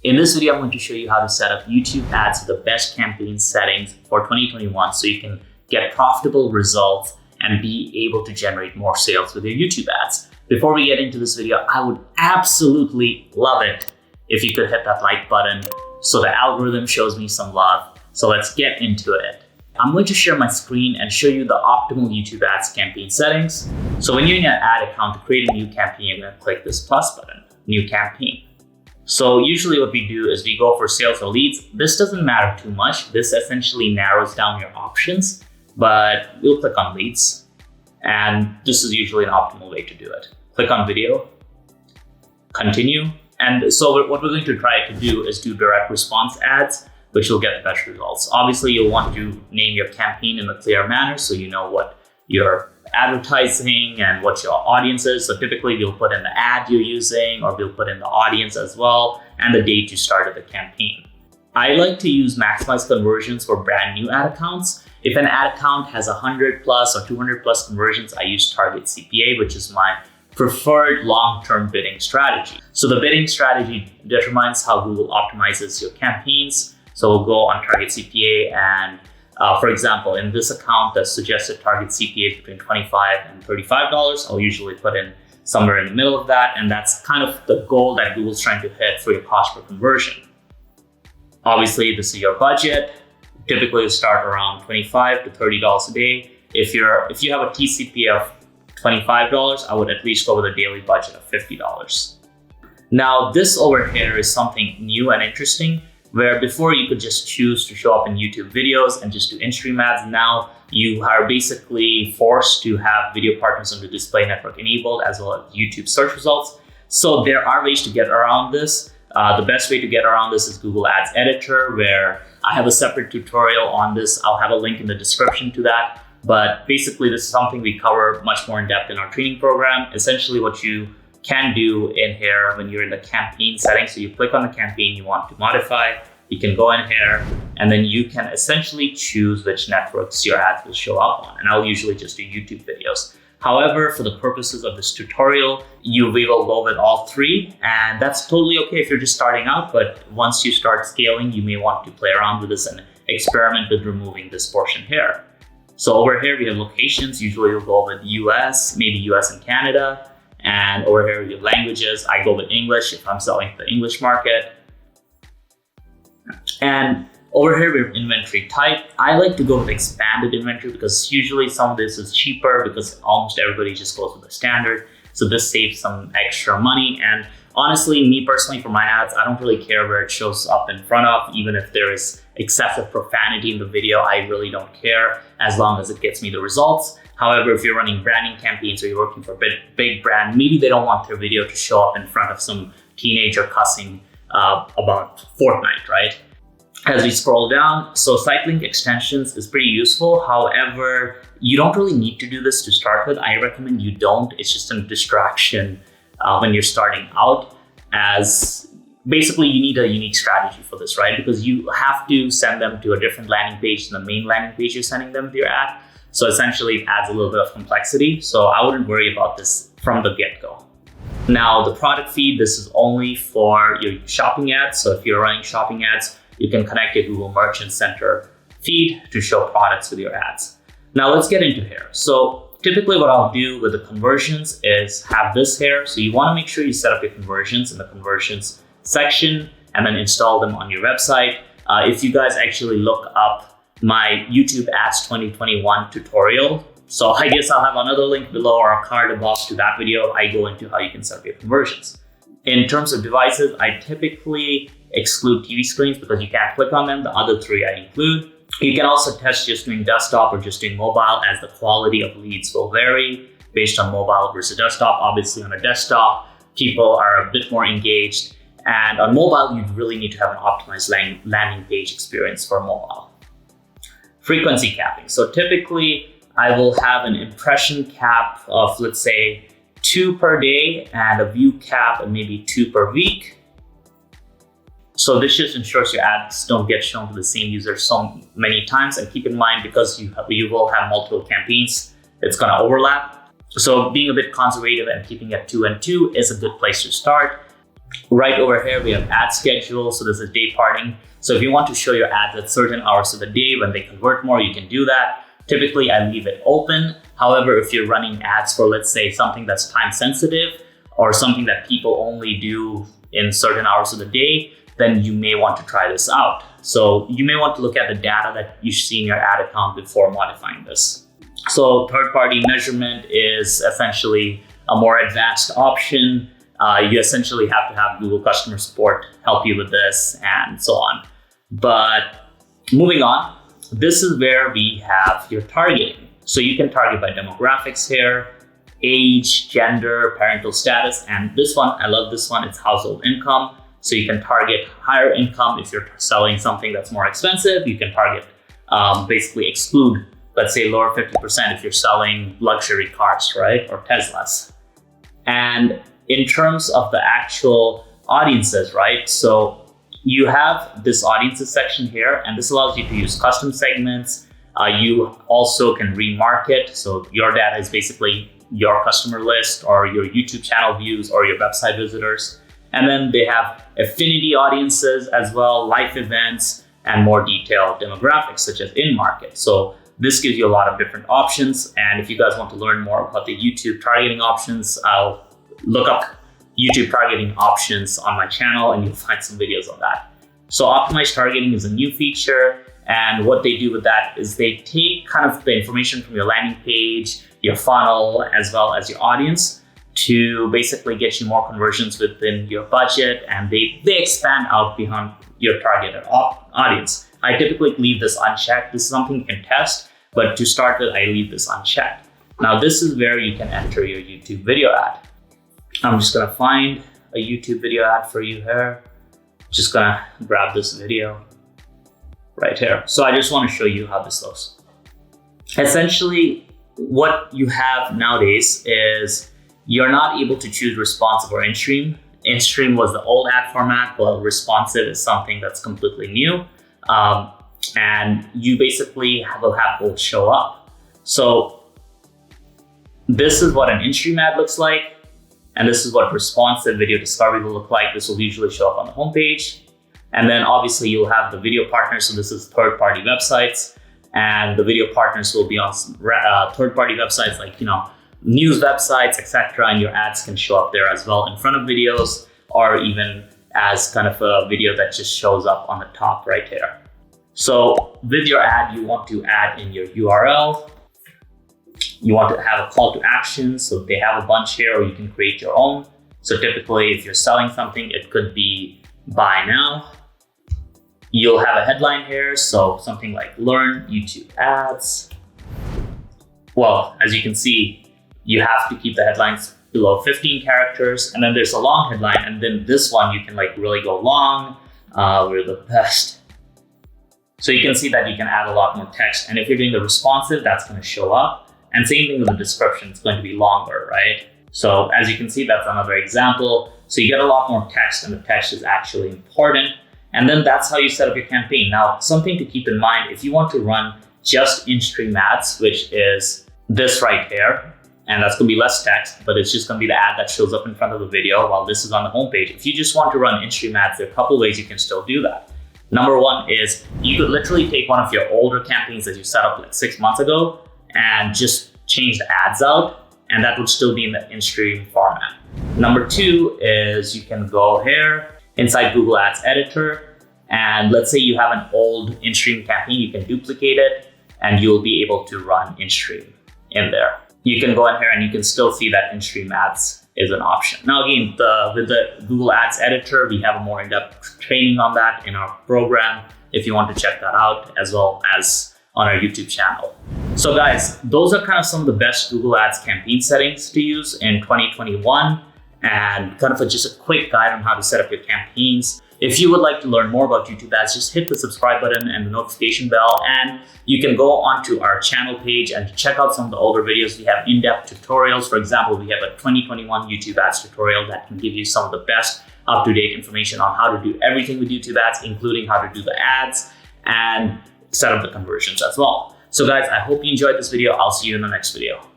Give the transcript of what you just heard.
In this video, I'm going to show you how to set up YouTube ads with the best campaign settings for 2021 so you can get profitable results and be able to generate more sales with your YouTube ads. Before we get into this video, I would absolutely love it if you could hit that like button so the algorithm shows me some love. So let's get into it. I'm going to share my screen and show you the optimal YouTube ads campaign settings. So when you're in your ad account to create a new campaign, you're going to click this plus button, new campaign. So usually what we do is we go for sales or leads. This doesn't matter too much. This essentially narrows down your options, but we'll click on leads. And this is usually an optimal way to do it. Click on video, continue. And so what we're going to try to do is do direct response ads, which will get the best results. Obviously, you'll want to name your campaign in a clear manner so you know what you're advertising and what your audience is. So typically we'll put in the ad you're using, or we'll put in the audience as well, and the date you started the campaign. I like to use maximize conversions for brand new ad accounts. If an ad account has 100 plus or 200 plus conversions, I use target CPA, which is my preferred long-term bidding strategy. So the bidding strategy determines how Google optimizes your campaigns. So we'll go on target CPA, and for example, in this account, the suggested target CPA is between $25 and $35. I'll usually put in somewhere in the middle of that, and that's kind of the goal that Google's trying to hit for your cost per conversion. Obviously, this is your budget. Typically, you start around $25 to $30 a day. If you have a TCP of $25, I would at least go with a daily budget of $50. Now, this over here is something new and interesting, where before you could just choose to show up in YouTube videos and just do in-stream ads. Now you are basically forced to have video partners on the display network enabled, as well as YouTube search results. So there are ways to get around this. The best way to get around this is Google Ads Editor, where I have a separate tutorial on this. I'll have a link in the description to that. But basically, this is something we cover much more in depth in our training program. Essentially, what you can do in here when you're in the campaign settings, so you click on the campaign you want to modify, you can go in here, and then you can essentially choose which networks your ads will show up on. And I'll usually just do YouTube videos. However, for the purposes of this tutorial, we will go with all three, and that's totally okay if you're just starting out. But once you start scaling, you may want to play around with this and experiment with removing this portion here. So over here, we have locations. Usually we'll go with US, maybe US and Canada. And over here, we have languages. I go with English if I'm selling the English market. And over here, we have inventory type. I like to go with expanded inventory because usually some of this is cheaper because almost everybody just goes with the standard. So this saves some extra money. And honestly, me personally, for my ads, I don't really care where it shows up in front of. Even if there is excessive profanity in the video, I really don't care as long as it gets me the results. However, if you're running branding campaigns or you're working for a big brand, maybe they don't want their video to show up in front of some teenager cussing about Fortnite, right? As we scroll down, so site link extensions is pretty useful. However, you don't really need to do this to start with. I recommend you don't. It's just a distraction when you're starting out, as basically you need a unique strategy for this, right? Because you have to send them to a different landing page than the main landing page you're sending them to your ad. So essentially it adds a little bit of complexity. So I wouldn't worry about this from the get-go. Now the product feed, this is only for your shopping ads. So if you're running shopping ads, you can connect your Google Merchant Center feed to show products with your ads. Now let's get into here. So typically what I'll do with the conversions is have this here. So you want to make sure you set up your conversions in the conversions section and then install them on your website. If you guys actually look up my YouTube Ads 2021 tutorial, so I guess I'll have another link below or a card above to that video. I go into how you can set up your conversions. In terms of devices, I typically exclude TV screens because you can't click on them. The other three I include. You can also test just doing desktop or just doing mobile, as the quality of leads will vary based on mobile versus desktop. Obviously on a desktop, people are a bit more engaged, and on mobile, you really need to have an optimized landing page experience for mobile. Frequency capping. So typically I will have an impression cap of, let's say, 2 per day and a view cap of maybe 2 per week. So this just ensures your ads don't get shown to the same user so many times. And keep in mind, because you will have multiple campaigns, it's going to overlap. So being a bit conservative and keeping it 2 and 2 is a good place to start. Right over here, we have ad schedule. So this is day parting. So if you want to show your ads at certain hours of the day when they convert more, you can do that. Typically, I leave it open. However, if you're running ads for, let's say, something that's time sensitive or something that people only do in certain hours of the day, then you may want to try this out. So you may want to look at the data that you see in your ad account before modifying this. So third-party measurement is essentially a more advanced option. You essentially have to have Google customer support help you with this and so on. But moving on, this is where we have your targeting. So you can target by demographics here, age, gender, parental status, and this one, I love this one, it's household income. So you can target higher income if you're selling something that's more expensive. You can target, basically exclude, let's say lower 50% if you're selling luxury cars, right? Or Teslas. And in terms of the actual audiences, right? So you have this audiences section here, and this allows you to use custom segments. You also can remarket. So your data is basically your customer list or your YouTube channel views or your website visitors. And then they have affinity audiences as well, life events, and more detailed demographics such as in-market. So this gives you a lot of different options. And if you guys want to learn more about the YouTube targeting options, I'll look up YouTube targeting options on my channel and you'll find some videos on that. So optimized targeting is a new feature. And what they do with that is they take kind of the information from your landing page, your funnel, as well as your audience to basically get you more conversions within your budget, and they expand out beyond your targeted audience. I typically leave this unchecked. This is something you can test, but to start with, I leave this unchecked. Now, this is where you can enter your YouTube video ad. I'm just gonna find a YouTube video ad for you here. Just gonna grab this video right here. So I just want to show you how this looks. Essentially, what you have nowadays is you're not able to choose responsive or in-stream. In-stream was the old ad format, while responsive is something that's completely new. And you basically will have both show up. So this is what an in-stream ad looks like. And this is what responsive video discovery will look like. This will usually show up on the homepage. And then obviously you'll have the video partners. So this is third-party websites, and the video partners will be on third-party websites like, news websites, etc. And your ads can show up there as well in front of videos, or even as kind of a video that just shows up on the top right here. So with your ad, you want to add in your URL. You want to have a call to action. So they have a bunch here, or you can create your own. So typically if you're selling something, it could be buy now. You'll have a headline here. So something like learn YouTube ads. Well, as you can see, you have to keep the headlines below 15 characters. And then there's a long headline. And then this one, you can like really go long. We're the best. So you can see that you can add a lot more text. And if you're doing the responsive, that's going to show up. And same thing with the description, it's going to be longer, right? So as you can see, that's another example. So you get a lot more text, and the text is actually important. And then that's how you set up your campaign. Now, something to keep in mind, if you want to run just in-stream ads, which is this right here, and that's gonna be less text, but it's just gonna be the ad that shows up in front of the video while this is on the homepage. If you just want to run in-stream ads, there are a couple ways you can still do that. Number one is you could literally take one of your older campaigns that you set up like 6 months ago and just change the ads out, and that would still be in the in-stream format. Number two is you can go here inside Google Ads Editor, and let's say you have an old in-stream campaign, you can duplicate it and you'll be able to run in-stream in there. You can go in here and you can still see that in-stream ads is an option. Now again, with the Google Ads Editor, we have a more in-depth training on that in our program if you want to check that out, as well as on our YouTube channel. So guys, those are kind of some of the best Google Ads campaign settings to use in 2021, and kind of just a quick guide on how to set up your campaigns. If you would like to learn more about YouTube ads, just hit the subscribe button and the notification bell, and you can go onto our channel page and check out some of the older videos. We have in-depth tutorials. For example, we have a 2021 YouTube ads tutorial that can give you some of the best up-to-date information on how to do everything with YouTube ads, including how to do the ads and set up the conversions as well. So guys, I hope you enjoyed this video. I'll see you in the next video.